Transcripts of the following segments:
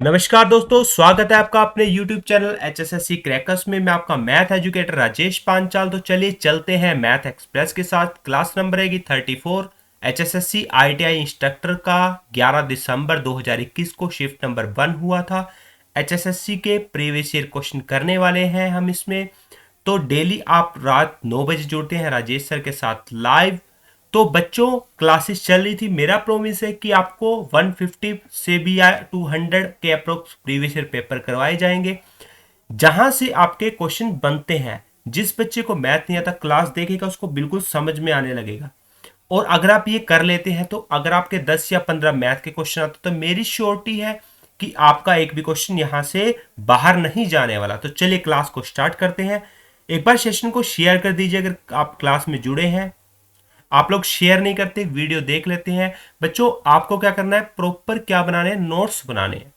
नमस्कार दोस्तों, स्वागत है आपका अपने YouTube चैनल HSSC क्रैकर्स में। मैं आपका मैथ एजुकेटर राजेश पांचाल। तो चलिए चलते हैं मैथ एक्सप्रेस के साथ। क्लास नंबर है 34 HSSC ITI इंस्ट्रक्टर का 11 दिसंबर 2021 को शिफ्ट नंबर 1 हुआ था। HSSC के प्रीवियस ईयर क्वेश्चन करने वाले हैं हम इसमें। तो डेली आप रात 9 बजे जुड़ते हैं राजेश सर के साथ लाइव। तो बच्चों क्लासेस चल रही थी। मेरा प्रॉमिस है कि आपको 150 से भी या 200 के अप्रोक्स प्रीवियस ईयर पेपर करवाए जाएंगे, जहां से आपके क्वेश्चन बनते हैं। जिस बच्चे को मैथ नहीं आता क्लास देखेगा उसको बिल्कुल समझ में आने लगेगा। और अगर आप ये कर लेते हैं तो अगर आपके 10 या 15 मैथ के क्वेश्चन आते तो मेरी श्योरिटी है कि आपका एक भी क्वेश्चन यहां से बाहर नहीं जाने वाला। तो चलिए क्लास को स्टार्ट करते हैं। एक बार सेशन को शेयर कर दीजिए अगर आप क्लास में जुड़े हैं। आप लोग शेयर नहीं करते, वीडियो देख लेते हैं। बच्चों आपको क्या करना है, प्रॉपर क्या बनाने हैं, नोट्स बनाने हैं।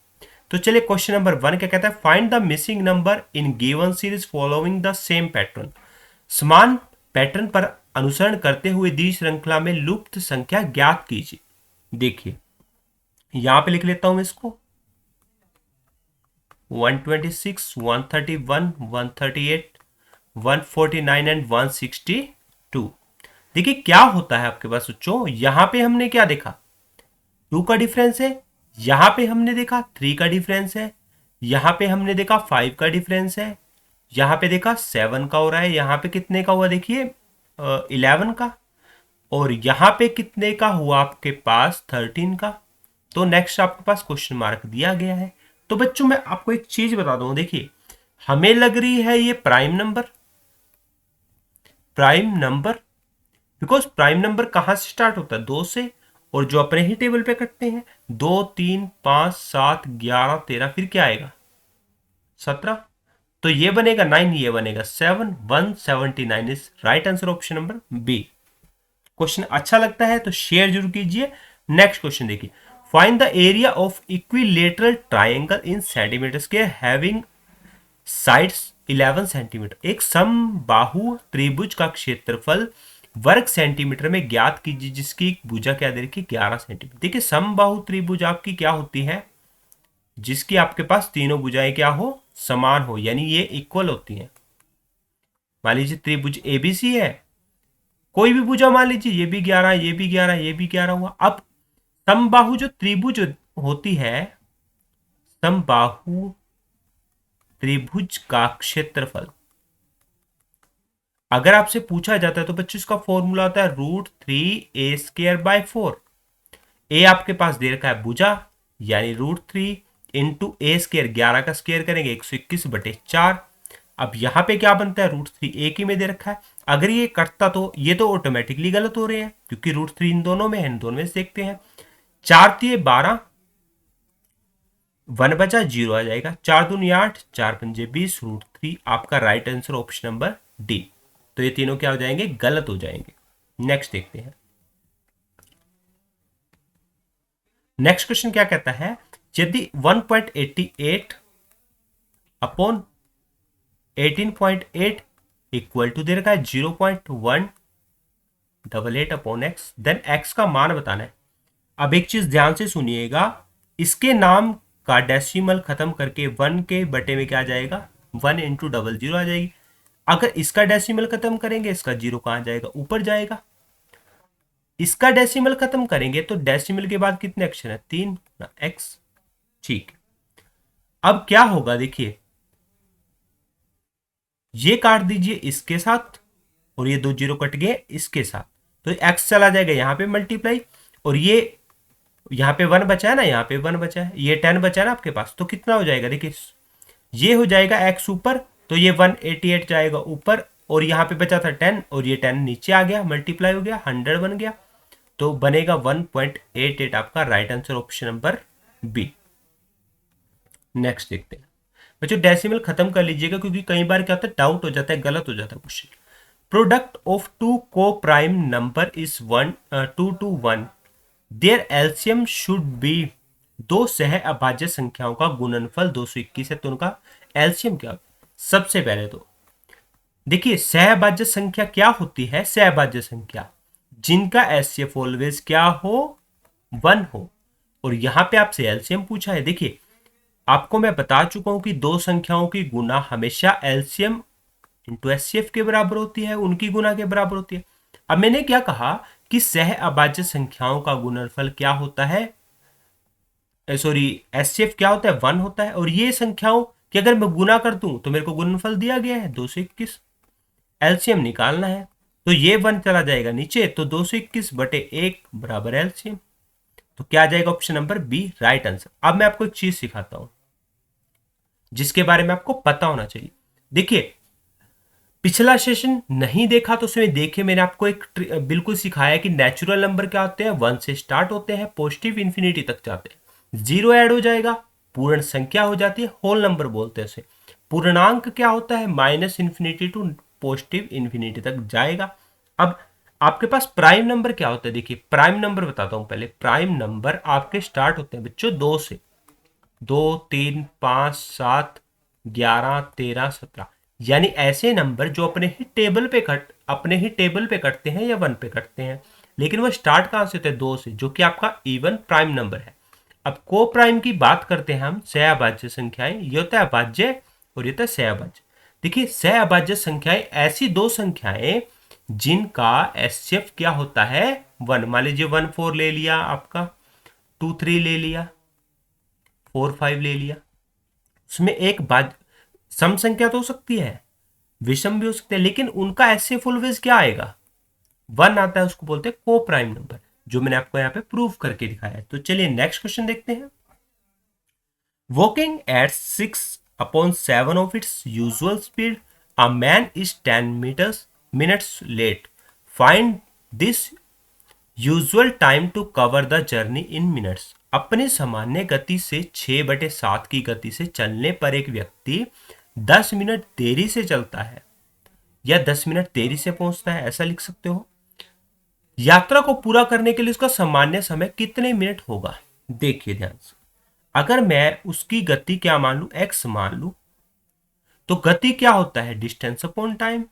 तो चलिए क्वेश्चन नंबर 1 क्या कहता है, find the missing number in given series following the same pattern. समान पैटर्न पर अनुसरण करते हुए दी श्रृंखला में लुप्त संख्या ज्ञात कीजिए। देखिए यहां पे लिख लेता हूं मैं इसको। 126, 131, 138, 149 एंड 162। देखिए क्या होता है आपके पास बच्चों, यहां पे हमने क्या देखा, 2 का डिफरेंस है। यहां पे हमने देखा 3 का डिफरेंस है। यहां पे हमने देखा 5 का डिफरेंस है। यहां पे देखा 7 का हो रहा है। यहां पे कितने का हुआ देखिए, 11 का। और यहां पे कितने का हुआ आपके पास, 13 का। तो नेक्स्ट आपके पास क्वेश्चन मार्क दिया गया है। तो बच्चों मैं आपको एक चीज बता दूं, देखिए हमें लग रही है ये prime number. Prime number because prime number कहां से स्टार्ट होता है, 2 से। और जो अपने ही टेबल पे कटते हैं, 2, 3, 5, 7, 11, 13, फिर क्या आएगा 17। तो ये बनेगा 9, ये बनेगा 7, 179 is right answer, option number B. Question अच्छा लगता है तो शेयर जरूर कीजिए। नेक्स्ट क्वेश्चन देखिए, find the area of equilateral triangle in centimetre square having sides 11 centimetre. एक समबाहु त्रिभुज का क्षेत्रफल वर्ग सेंटीमीटर में ज्ञात कीजिए जिसकी भुजा क्या दे रखी, 11 सेंटीमीटर। देखिए समबाहु त्रिभुज आपकी क्या होती है, जिसकी आपके पास तीनों भुजाएं क्या हो, समान हो, यानी ये इक्वल होती हैं। मान लीजिए त्रिभुज एबीसी है, कोई भी भुजा मान लीजिए, ये भी 11, ये भी 11, ये भी 11 हुआ। अब समबाहु जो त्रिभुज होती है, समबाहु त्रिभुज का क्षेत्रफल अगर आपसे पूछा जाता है तो बच्चों इसका फॉर्मूला होता है √3a² / 4। ए आपके पास दे रखा है भुजा, यानी √3 इंटू a², 11 का स्क्वायर करेंगे 121/4। अब यहां पे क्या बनता है, √3 एक ही में दे रखा है। अगर ये कटता तो ये तो ऑटोमेटिकली गलत हो रहे हैं क्योंकि √3 इन दोनों में है, इन दोनों में से देखते हैं। 4 दिए 12, 1 बचा 0 आ जाएगा। 4 दूनी 8, 4 पंजे 20, √3 आपका right answer option number D. तो ये तीनों क्या हो जाएंगे, गलत हो जाएंगे। नेक्स्ट देखते हैं। नेक्स्ट क्वेश्चन क्या कहता है, यदि 1.88 अपॉन 18.8 इक्वल टू दे रखा है 0.188 अपॉन एक्स, देन एक्स का मान बताना है। अब एक चीज ध्यान से सुनिएगा, इसके नाम का डेसिमल खत्म करके 1 के बटे में क्या आ जाएगा, 1 इंटू 00 आ जाएगी। अगर इसका डेसिमल खत्म करेंगे, इसका 0 कहां जाएगा, ऊपर जाएगा। इसका डेसिमल खत्म करेंगे तो डेसिमल के बाद कितने अक्षर है, 3 एक्स। ठीक, अब क्या होगा देखिए, ये काट दीजिए इसके साथ और ये 2 जीरो कट गए इसके साथ, तो एक्स चला जाएगा यहाँ पे मल्टीप्लाई। और ये यहाँ पे 1 बचा है ना, यहाँ पे 1 बचा है, ये 10 बचा है ना आपके पास, तो कितना हो जाएगा देखिए, ये हो जाएगा एक्स ऊपर, तो ये 188 जाएगा ऊपर, और यहाँ पे बचा था 10 और ये 10 नीचे आ गया, मल्टीप्लाई हो गया, 100 बन गया। तो बनेगा 1.88 आपका right answer, option number B. Next देखते हैं बच्चों, डेसिमल खत्म कर लीजिएगा क्योंकि कई बार क्या होता है, डाउट हो जाता है, गलत हो जाता है question. Product of two coprime number is 2 to 1, their LCM should be. दो सह अभाज्य संख्याओं का गुणनफल 221 है, तो उनका एलसीएम क्या। सबसे पहले तो देखिए सहभाज्य संख्या क्या होती है, सहभाज्य संख्या जिनका एचसीएफ ऑलवेज क्या हो, 1 हो। और यहां पे आपसे एलसीएम पूछा है, देखिए आपको मैं बता चुका हूं कि दो संख्याओं की गुना हमेशा एलसीएम इंटू एचसीएफ के बराबर होती है, उनकी गुना के बराबर होती है। अब मैंने क्या कहा कि सह अभाज्य संख्याओं का गुणनफल क्या होता है, सॉरी एचसीएफ क्या होता है, 1 होता है। और ये संख्याओं कि अगर मैं गुना कर दूं तो मेरे को गुणनफल दिया गया है 221, एलसीएम निकालना है तो ये 1 चला जाएगा नीचे, तो 221/1 बराबर एलसीएम। तो क्या आ जाएगा, option number B right answer. अब मैं आपको एक चीज सिखाता हूं जिसके बारे में आपको पता होना चाहिए। देखिए, पिछला सेशन नहीं देखा तो उसमें देखिए, मैंने आपको एक बिल्कुल सिखाया कि नेचुरल नंबर क्या होते हैं, 1 से स्टार्ट होते हैं, पॉजिटिव इंफिनिटी तक जाते हैं, जीरो ऐड हो जाएगा, पूर्ण संख्या हो जाती है, होल नंबर बोलते हैं उसे। पूर्णांक क्या होता है, minus infinity to positive infinity तक जाएगा। अब आपके पास प्राइम नंबर क्या होता है, देखिए प्राइम नंबर बताता हूं पहले। प्राइम नंबर आपके स्टार्ट होते हैं बच्चों 2 से, 2, 3, 5, 7, 11, 13, 17, यानी ऐसे नंबर जो अपने ही टेबल पे कटते हैं या 1 पे कटते हैं, लेकिन वो स्टार्ट कहां से होते हैं, 2 से, जो कि आपका इवन प्राइम नंबर है। अब को प्राइम की बात करते हैं हम, सहअभाज्य संख्याएं, ये होता है अभाज्य और ये होता है सहअभाज्य। देखिए सहअभाज्य संख्याएं ऐसी दो संख्याएं जिनका एचसीएफ क्या होता है, 1। मान लीजिए 1 4 ले लिया आपका, 2 3 ले लिया, 4 5 ले लिया। उसमें एक बात, सम संख्या तो हो सकती है, विषम भी हो सकते हैं, लेकिन उनका एचसीएफ ऑलवेज क्या आएगा, 1 आता है, उसको बोलते हैं को प्राइम नंबर, जो मैंने आपको यहाँ पे प्रूव करके दिखाया है। तो चलिए नेक्स्ट क्वेश्चन देखते हैं। Walking at 6/7 of its usual speed, a man is 10 minutes late. Find this usual time to cover the journey in minutes. अपनी सामान्य गति से 6/7 की गति से चलने पर एक व्यक्ति 10 मिनट देरी से चलता है या 10 मिनट देरी से पहुंचता है, ऐसा लिख सकते हो। यात्रा को पूरा करने के लिए उसका सामान्य समय कितने मिनट होगा। देखिए ध्यान से, अगर मैं उसकी गति क्या मान लू, एक्स मान लू, तो गति क्या होता है, डिस्टेंस अपॉन टाइम।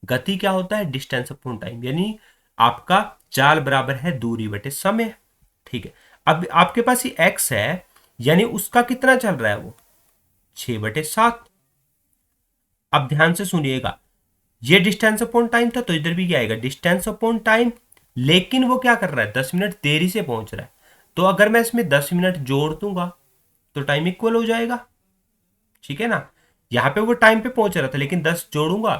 गति क्या होता है, डिस्टेंस अपॉन टाइम, यानी आपका चाल बराबर है दूरी बटे समय। ठीक है, अब आपके पास ये एक्स है, यानी उसका कितना चल रहा है, वो 6/7। अब ध्यान से सुनिएगा, ये डिस्टेंस अपॉन टाइम था, तो इधर भी क्या आएगा, डिस्टेंस अपॉन टाइम, लेकिन वो क्या कर रहा है, 10 मिनट देरी से पहुंच रहा है। तो अगर मैं इसमें 10 मिनट जोड़ दूंगा तो टाइम इक्वल हो जाएगा, ठीक है ना। यहां पे वो टाइम पे पहुंच रहा था, लेकिन 10 जोड़ूंगा,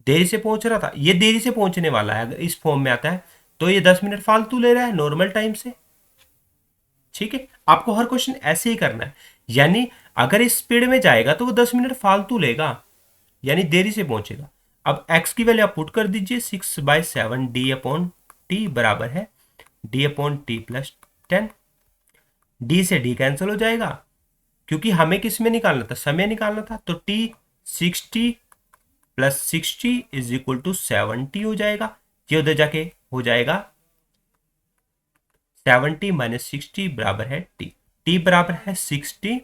देरी से पहुंच रहा था, ये देरी से पहुंचने वाला है, अगर इस फॉर्म में आता है तो ये 10 मिनट फालतू ले रहा है नॉर्मल टाइम से। ठीक है, आपको हर क्वेश्चन ऐसे ही करना है, यानी अगर इस स्पीड में जाएगा तो वो 10 मिनट फालतू लेगा, यानी देरी से पहुंचेगा। अब x की वैल्यू आप पुट कर दीजिए, 6/7 डी अपॉन टी बराबर है d/t+10। डी से डी कैंसिल हो जाएगा, क्योंकि हमें किस में निकालना था, समय निकालना था, तो t 60 + 60 = 70 हो जाएगा। ये उधर जाके हो जाएगा 70 - 60 बराबर है t बराबर है 60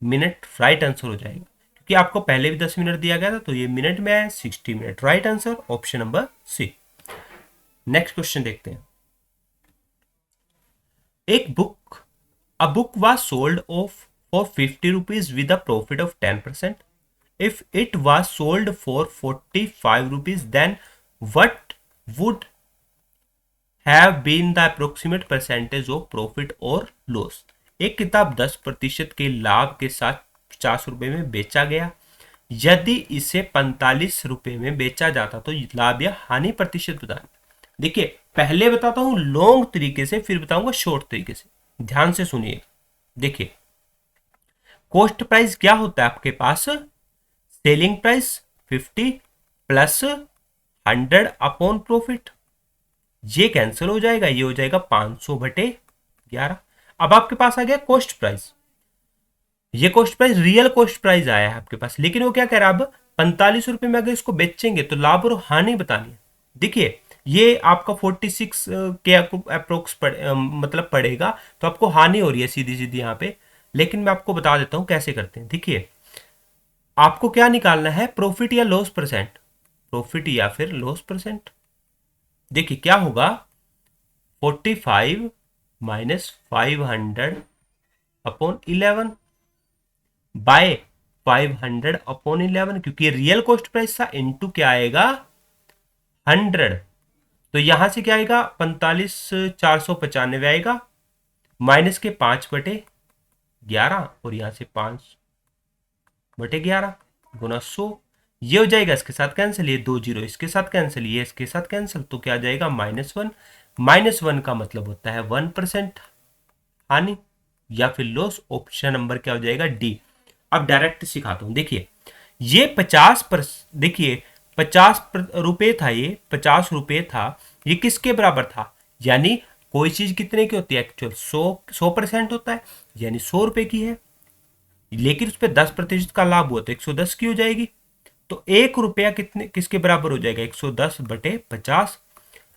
मिनट, राइट आंसर हो जाएगा, क्योंकि आपको पहले भी 10 मिनट दिया गया था, तो ये मिनट में है, 60 minute, right answer option number C. Next question देखते हैं। एक book, a book was sold off for 50 rupees with a profit of 10%. If it was sold for 45 rupees, then what would have been the approximate percentage of profit or loss? एक किताब 10% के लाभ के साथ 50 रुपए में बेचा गया। यदि इसे 45 रुपए में बेचा जाता तो लाभ या हानि प्रतिशत बताना। देखिए पहले बताता हूं लॉन्ग तरीके से, फिर बताऊंगा शॉर्ट तरीके से, ध्यान से सुनिए। देखिए कॉस्ट प्राइस क्या होता है आपके पास, selling price 50 plus 100 upon profit, ये कैंसिल हो जाएगा, ये हो जाएगा 500/11। अब आपके पास आ गया कॉस्ट प्राइस, ये cost price real cost price आया है आपके पास, लेकिन वो क्या कह रहा है, अब 45 रुपए में अगर इसको बेचेंगे तो लाभ और हानि बतानी है। देखिए ये आपका 46 के अप्रोक्स मतलब पड़ेगा, तो आपको हानि हो रही है सीधी सीधी यहाँ पे, लेकिन मैं आपको बता देता हूँ कैसे करते हैं। देखिए आपको क्या निकालना है, प्रॉफिट या लॉस परसेंट, प्रॉफिट या फिर लॉस परसेंट। देखिए क्या होगा, 45 - 500 अपॉन 11, बाय 500 अपॉन 11, क्योंकि रियल कॉस्ट प्राइस था, इनटू क्या आएगा 100। तो यहां से क्या आएगा 45,495 आएगा, माइनस के 5/11, और यहां से 5/11 गुना 100। ये हो जाएगा, इसके साथ कैंसिल, ये 2 जीरो इसके साथ कैंसिल, ये इसके साथ कैंसिल, तो क्या आ जाएगा -1। -1 का मतलब होता है 1% हानि या फिर लॉस। ऑप्शन नंबर क्या हो जाएगा डी। अब डायरेक्ट सिखाता हूं, देखिए ये 50, देखिए 50 रुपए था, ये 50 रुपए था, ये किसके बराबर था, यानी कोई चीज कितने की होती है एक्चुअल 100% होता है, यानी 100 रुपए की है, लेकिन उस पर 10% का लाभ हुआ तो 110 की हो जाएगी। तो 1 रुपया कितने किसके बराबर हो जाएगा 110/50।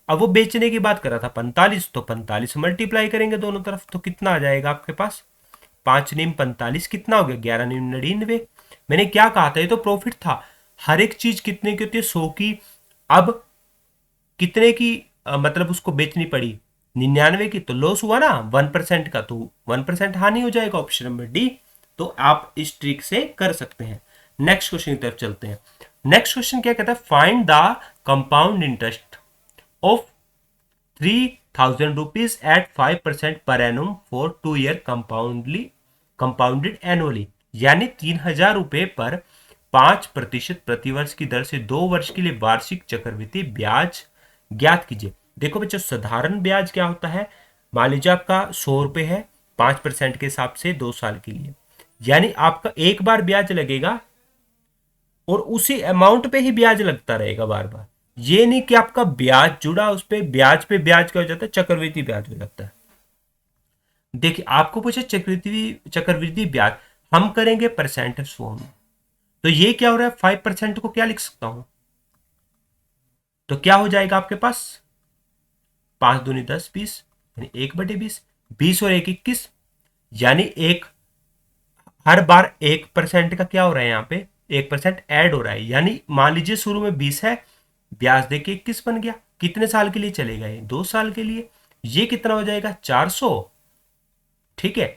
अब वो बेचने की बात कर रहा था 45, तो 45 मल्टीप्लाई करेंगे दोनों तरफ, तो कितना आ जाएगा आपके पास 5×9 = 45, कितना हो गया 11×9 = 99। मैंने क्या कहा था, ये तो प्रॉफिट था, हर एक चीज कितने की होती है 100 की। अब कितने की मतलब उसको बेचनी पड़ी 99 की, तो लॉस हुआ ना 1% का, तो 1% हानि हो जाएगा, ऑप्शन नंबर डी। तो आप इस ट्रिक से कर सकते हैं। नेक्स्ट क्वेश्चन की तरफ चलते हैं। नेक्स्ट क्वेश्चन क्या कहता है, find the compound interest of 3,000 rupees at 5% per annum for 2 year compounded annually, यानी 3,000 रुपए पर 5% प्रतिवर्ष की दर से 2 वर्ष के लिए वार्षिक चक्रवृद्धि ब्याज ज्ञात कीजिए। देखो बच्चों, साधारण ब्याज क्या होता है, मान लीजिए आपका 100 रुपए है, 5% के हिसाब से 2 साल के लिए, यानी आपका एक बार ब्याज लगेगा और उसी अमाउंट पे ही ब्याज लगता रहेगा बार बार। ये नहीं कि आपका ब्याज जुड़ा उस पे ब्याज क्या हो जाता है चक्रवृद्धि ब्याज हो जाता है। देखिए आपको पूछे चक्रवृद्धि चक्रवृद्धि ब्याज, हम करेंगे परसेंटेज फॉर्म में, तो ये क्या हो रहा है 5% को क्या लिख सकता हूं, तो क्या हो जाएगा आपके पास 5×2 = 10, 20, यानी 1/20, 20 और 1 = 21, यानी एक हर बार 1% का क्या हो रहा है यहाँ पे 1% ऐड हो रहा है, यानी मान लीजिए शुरू में 20 है, ब्याज देके 21 बन गया, कितने साल के लिए चलेगा ये 2 साल के लिए, ये कितना हो जाएगा 400। ठीक है,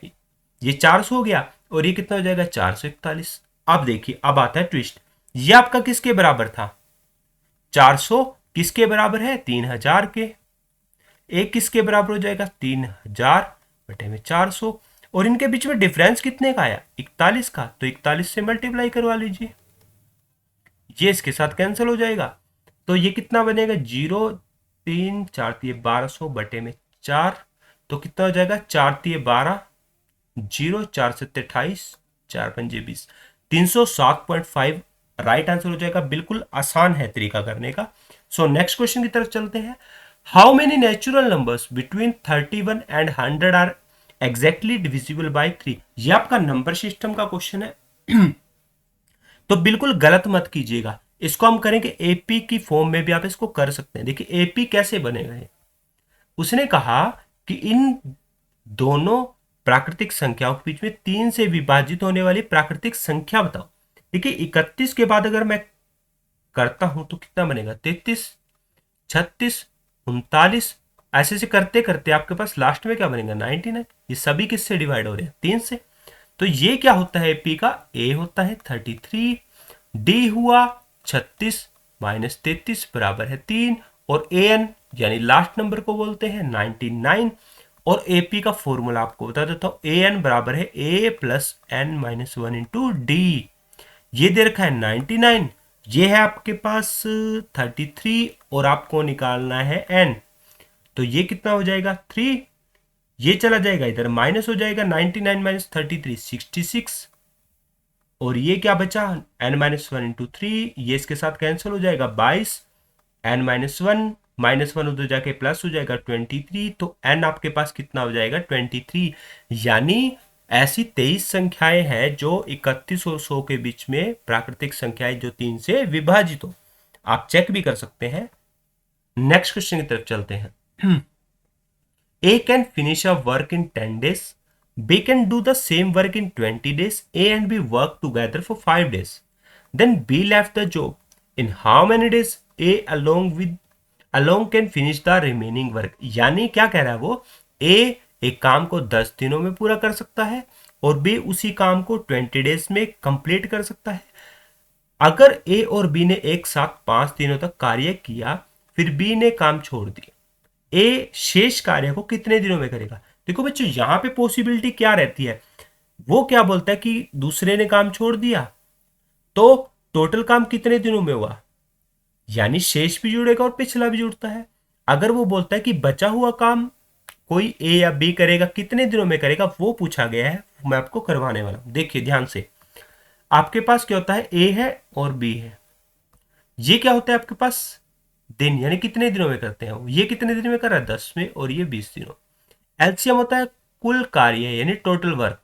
ये 400 हो गया, और ये कितना हो जाएगा 441। अब देखिए अब आता है ट्विस्ट, ये आपका किसके बराबर था 400, किसके बराबर है 3,000 के, एक किसके बराबर हो जाएगा 3,000/400, और इनके बीच में डिफरेंस कितने का आया 41 का, तो 41 से मल्टीप्लाई करवा लीजिए, ये इसके साथ कैंसिल हो जाएगा, तो ये कितना बनेगा 0, 3, 4 × 1200/4, तो कितना हो जाएगा 4×3 = 12, 0, 4×7 = 28, 4×5 = 20, 307.5 राइट आंसर हो जाएगा। बिल्कुल आसान है तरीका करने का। सो नेक्स्ट क्वेश्चन की तरफ चलते हैं। How many natural numbers between 31 and 100 are exactly divisible by 3? ये आपका नंबर सिस्टम का क्वेश्चन है, तो बिल्कुल गलत मत कीजिएगा। इसको हम करेंगे एपी की फॉर्म में भी आप इसको कर सकते हैं। देखिए एपी कैसे बनेगा है, उसने कहा कि इन दोनों प्राकृतिक संख्याओं के बीच में 3 से विभाजित होने वाली प्राकृतिक संख्या बताओ। देखिए 31 के बाद अगर मैं करता हूं तो कितना बनेगा 33, 36, 39, ऐसे से करते करते आपके पास लास्ट में क्या बनेगा 99। ये सभी किससे डिवाइड हो रहे हैं 3 से। तो ये क्या होता है पी का ए होता है 33, डी हुआ 36 माइनस 33 बराबर है 3, और ए एन यानी लास्ट नंबर को बोलते हैं 99। और एपी का फॉर्मूला आपको बता देता हूं, ए एन बराबर है ए प्लस एन माइनस 1 × डी। ये दे रखा है 99, ये है आपके पास 33, और आपको निकालना है एन, तो ये कितना हो जाएगा 3, ये चला जाएगा इधर माइनस हो जाएगा 99 माइनस 33 66, और ये क्या बचा n-1 × 3, ये इसके साथ कैंसिल हो जाएगा 22, n-1 -1 उधर जाके प्लस हो जाएगा 23, तो n आपके पास कितना हो जाएगा 23। यानी ऐसी 23 संख्याएं हैं जो 31 और 100 के बीच में प्राकृतिक संख्याएं जो 3 से विभाजित हो। आप चेक भी कर सकते हैं। नेक्स्ट क्वेश्चन की तरफ चलते हैं। A can finish a work in 10 days. B can do the same work in 20 days. A and B work together for 5 days. Then B left the job. In how many days A along can finish the remaining work? यानी क्या कह रहा है वो, A एक काम को 10 दिनों में पूरा कर सकता है, और बी उसी काम को 20 डेज में कंप्लीट कर सकता है। अगर ए और बी ने एक साथ 5 दिनों तक कार्य किया, फिर बी ने काम छोड़ दिया, ए शेष कार्य को कितने दिनों में करेगा। देखो बच्चों, यहां पे पॉसिबिलिटी क्या रहती है, वो क्या बोलता है कि दूसरे ने काम छोड़ दिया तो टोटल काम कितने दिनों में हुआ, यानी शेष भी जुड़ेगा और पिछला भी जुड़ता है। अगर वो बोलता है कि बचा हुआ काम कोई ए या बी करेगा, कितने दिनों में करेगा, वो पूछा गया है, मैं आपको करवाने वाला हूं। देखिए ध्यान से, आपके पास क्या होता है, ए है और बी है। ये क्या होता है आपके पास, दिन, यानी कितने दिनों में करते हैं वो। ये कितने दिन में कर रहा है, 10 में, और ये 20 दिनों। एलसीएम होता है कुल कार्य यानी टोटल वर्क,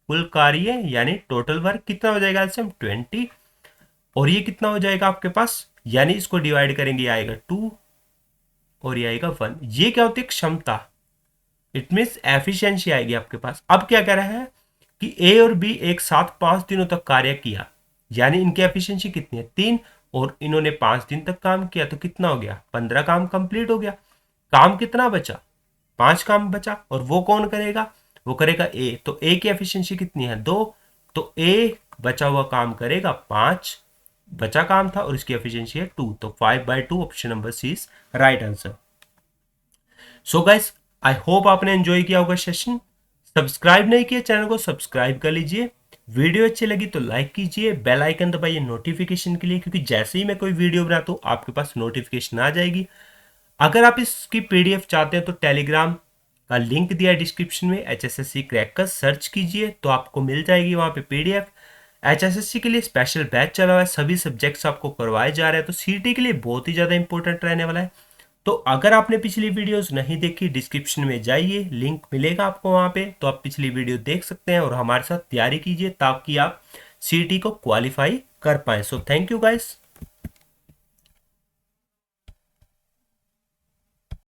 कुल कार्य यानी टोटल वर्क कितना हो जाएगा एलसीएम 20, और ये कितना हो जाएगा आपके पास, यानी इसको डिवाइड करेंगे, ये आएगा 2 और ये आएगा 1। ये क्या होती है, क्षमता, इट मीन्स एफिशिएंसी आएगी आपके पास। अब क्या कह रहा है कि ए और बी एक साथ 5 दिनों तक कार्य किया, यानी इनकी एफिशिएंसी कितनी है, 3, और इन्होंने 5 दिन तक काम किया तो कितना हो गया, 15 काम कंप्लीट हो गया। काम कितना बचा, 5 काम बचा, और वो कौन करेगा, वो करेगा ए। तो ए की एफिशिएंसी कितनी है, 2, तो ए बचा हुआ काम करेगा 5, बचा काम था और इसकी एफिशिएंसी है 2, तो 5/2 option number C is right answer. So guys, I hope आपने एंजॉय किया होगा सेशन। सब्सक्राइब नहीं किया चैनल को सब्सक्राइब कर लीजिए, वीडियो अच्छी लगी तो लाइक कीजिए, बेल आइकन दबाइए नोटिफिकेशन के लिए, क्योंकि जैसे ही मैं कोई वीडियो बनाता हूँ आपके पास नोटिफिकेशन आ जाएगी। अगर आप इसकी पीडीएफ चाहते हैं तो टेलीग्राम का लिंक दिया है डिस्क्रिप्शन में, एचएसएससी क्रैकर्स सर्च कीजिए तो आपको मिल जाएगी वहाँ पे पीडीएफ। एचएसएससी के लिए स्पेशल बैच चला हुआ है, सभी सब्जेक्ट्स आपको करवाए जा रहे हैं, तो सीटी के लिए बहुत ही ज़्यादा इंपॉर्टेंट रहने वाला है। तो अगर आपने पिछली वीडियोस नहीं देखी, डिस्क्रिप्शन में जाइए, लिंक मिलेगा आपको वहाँ पे, तो आप पिछली वीडियो देख सकते हैं और हमारे साथ तैयारी कीजिए ताकि आप सीटी को क्वालिफाई कर पाएँ। So thank you guys.